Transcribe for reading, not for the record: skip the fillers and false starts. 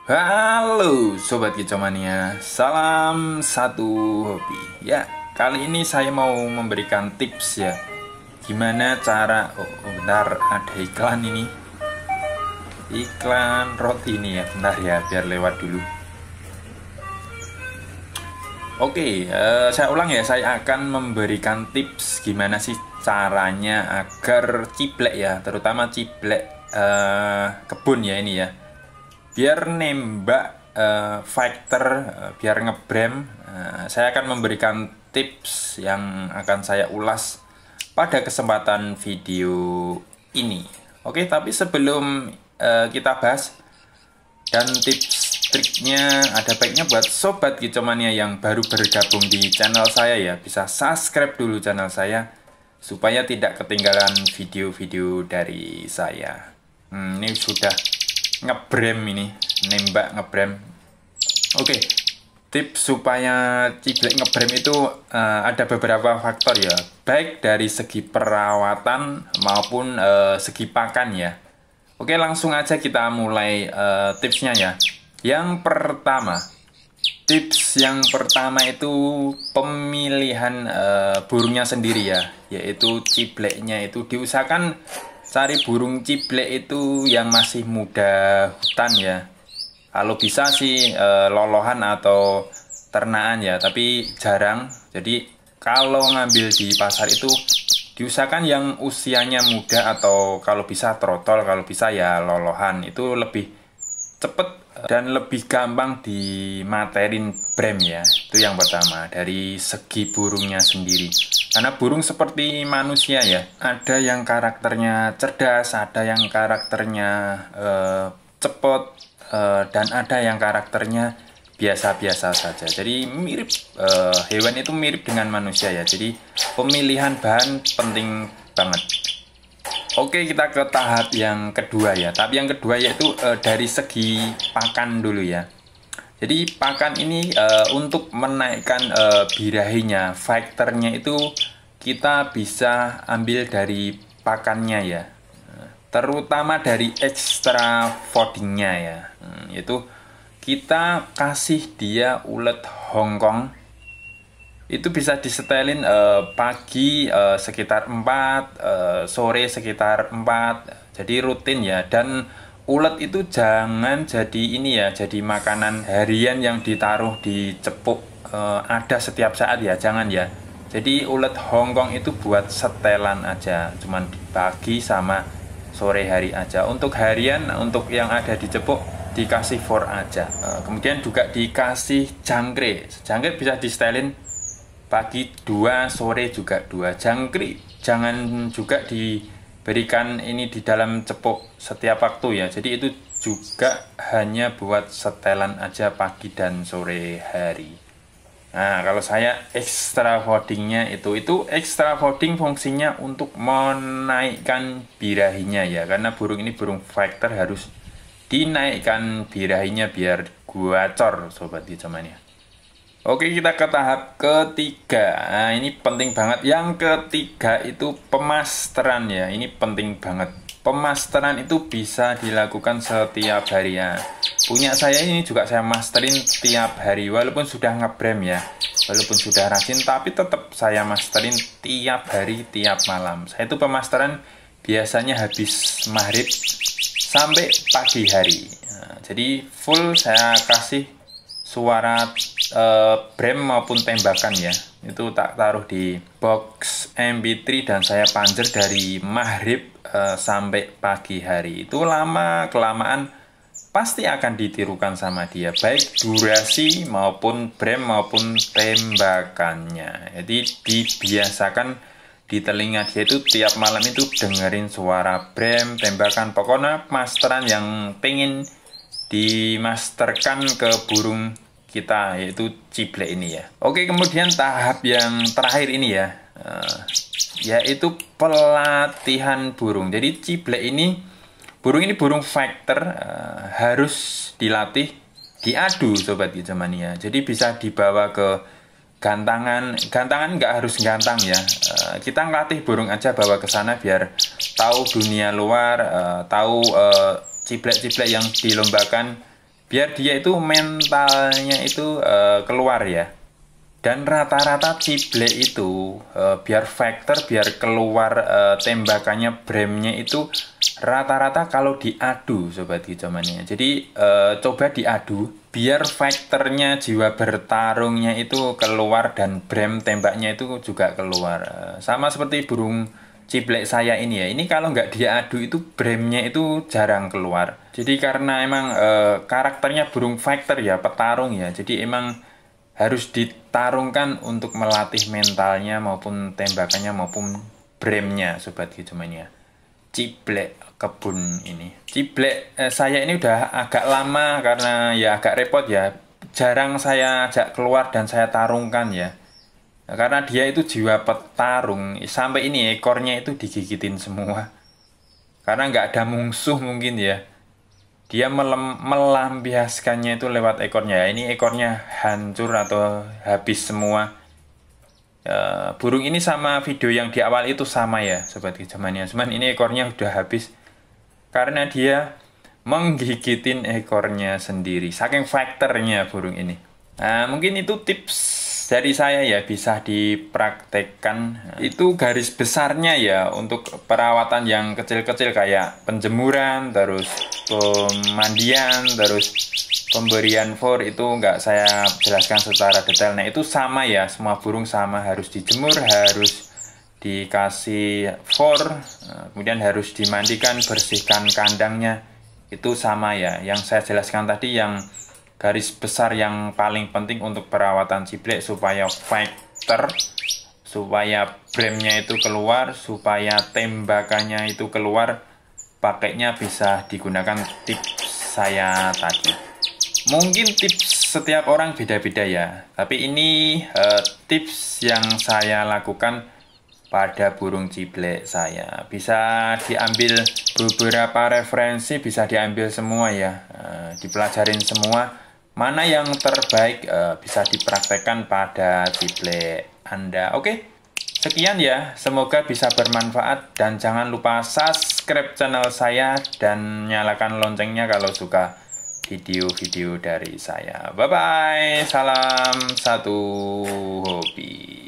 Halo Sobat Kicomania, salam satu hobi. Ya, kali ini saya mau memberikan tips ya. Gimana cara, bentar, ada iklan ini. Iklan roti ini ya, bentar ya, biar lewat dulu. Oke, saya ulang ya, saya akan memberikan tips gimana sih caranya agar ciblek ya, terutama ciblek kebun ya ini ya. Biar nembak fighter, biar ngebrem, saya akan memberikan tips yang akan saya ulas pada kesempatan video ini. Oke, tapi sebelum kita bahas dan tips triknya, ada baiknya buat Sobat Kicomania yang baru bergabung di channel saya ya, bisa subscribe dulu channel saya supaya tidak ketinggalan video-video dari saya. Ini sudah ngebrem, ini nembak ngebrem. Oke, tips supaya ciblek ngebrem itu ada beberapa faktor ya, baik dari segi perawatan maupun segi pakan ya. Oke, langsung aja kita mulai tipsnya ya. Yang pertama, tips yang pertama itu pemilihan burungnya sendiri ya, yaitu cibleknya itu diusahakan cari burung ciblek itu yang masih muda hutan ya. Kalau bisa sih lolohan atau ternaan ya, tapi jarang. Jadi kalau ngambil di pasar itu diusahakan yang usianya muda atau kalau bisa trotol, kalau bisa ya lolohan. Itu lebih cepet dan lebih gampang dimaterin brem ya. Itu yang pertama, dari segi burungnya sendiri. Karena burung seperti manusia ya, ada yang karakternya cerdas, ada yang karakternya cepet, dan ada yang karakternya biasa-biasa saja. Jadi mirip, hewan itu mirip dengan manusia ya. Jadi pemilihan bahan penting banget. Oke, kita ke tahap yang kedua ya. Tahap yang kedua yaitu dari segi pakan dulu ya. Jadi pakan ini untuk menaikkan birahinya, fighternya itu kita bisa ambil dari pakannya ya, terutama dari extra foodingnya ya. Yaitu kita kasih dia ulet Hongkong. Itu bisa disetelin pagi sekitar 4, sore sekitar 4. Jadi rutin ya. Dan ulet itu jangan jadi ini ya, jadi makanan harian yang ditaruh di cepuk ada setiap saat ya, jangan ya. Jadi ulet Hongkong itu buat setelan aja, cuman di pagi sama sore hari aja. Untuk harian, untuk yang ada di cepuk dikasih for aja. Kemudian juga dikasih jangkrik. Jangkrik bisa disetelin pagi 2, sore juga 2. Jangkrik jangan juga diberikan ini di dalam cepuk setiap waktu ya. Jadi itu juga hanya buat setelan aja pagi dan sore hari. Nah, kalau saya extra foodingnya itu extra fooding fungsinya untuk menaikkan birahinya ya. Karena burung ini burung fighter, harus dinaikkan birahinya biar gacor Sobat Kicomania. Oke, kita ke tahap ketiga. Nah, ini penting banget. Yang ketiga itu pemasteran ya. Ini penting banget. Pemasteran itu bisa dilakukan setiap hari ya. Punya saya ini juga saya masterin tiap hari. Walaupun sudah ngebrem ya, walaupun sudah rajin, tapi tetap saya masterin tiap hari, tiap malam. Saya itu pemasteran biasanya habis maghrib sampai pagi hari. Nah, jadi full saya kasih suara brem maupun tembakan ya. Itu tak taruh di box MP3 dan saya panjer dari maghrib sampai pagi hari. Itu lama kelamaan pasti akan ditirukan sama dia, baik durasi maupun brem maupun tembakannya. Jadi dibiasakan di telinga dia itu tiap malam itu dengerin suara brem, tembakan. Pokoknya masteran yang pengen dimasterkan ke burung kita, yaitu ciblek ini ya. Oke, kemudian tahap yang terakhir ini ya, yaitu pelatihan burung. Jadi ciblek ini, burung ini burung fighter, harus dilatih, diadu Sobat Kicomania. Jadi bisa dibawa ke gantangan nggak harus gantang ya. Kita ngelatih burung aja, bawa ke sana biar tahu dunia luar, tahu ciblek-ciblek yang dilombakan biar dia itu mentalnya itu keluar ya. Dan rata-rata ciblek itu biar factor, biar keluar tembakannya bremnya itu rata-rata kalau diadu sobat gijomania. Jadi coba diadu biar faktornya jiwa bertarungnya itu keluar dan brem tembaknya itu juga keluar. Sama seperti burung ciblek saya ini ya. Ini kalau nggak diadu itu bremnya itu jarang keluar. Jadi karena emang karakternya burung fighter ya, petarung ya. Jadi emang harus ditarungkan untuk melatih mentalnya maupun tembakannya maupun bremnya sobat gijomania. Ciblek kebun ini. Ciblek saya ini udah agak lama karena ya agak repot ya. Jarang saya ajak keluar dan saya tarungkan ya. Karena dia itu jiwa petarung. Sampai ini ekornya itu digigitin semua. Karena nggak ada musuh mungkin ya. Dia melampiaskannya itu lewat ekornya. Ini ekornya hancur atau habis semua. Burung ini sama video yang di awal itu sama ya sobat gijomania. Cuman ini ekornya udah habis karena dia menggigitin ekornya sendiri. Saking faktornya burung ini. Nah, mungkin itu tips dari saya ya, bisa dipraktekkan. Itu garis besarnya ya untuk perawatan yang kecil-kecil kayak penjemuran, terus pemandian, terus pemberian for itu nggak saya jelaskan secara detail. Nah itu sama ya, semua burung sama, harus dijemur, harus dikasih for, kemudian harus dimandikan, bersihkan kandangnya. Itu sama ya, yang saya jelaskan tadi yang garis besar yang paling penting untuk perawatan ciblek supaya fighter, supaya bremnya itu keluar, supaya tembakannya itu keluar, pakainya bisa digunakan tips saya tadi. Mungkin tips setiap orang beda-beda ya, tapi ini tips yang saya lakukan pada burung ciblek saya. Bisa diambil beberapa referensi, bisa diambil semua ya, dipelajarin semua. Mana yang terbaik bisa dipraktekkan pada ciblek Anda. Oke, sekian ya. Semoga bisa bermanfaat dan jangan lupa subscribe channel saya dan nyalakan loncengnya kalau suka video-video dari saya. Bye-bye. Salam satu hobi.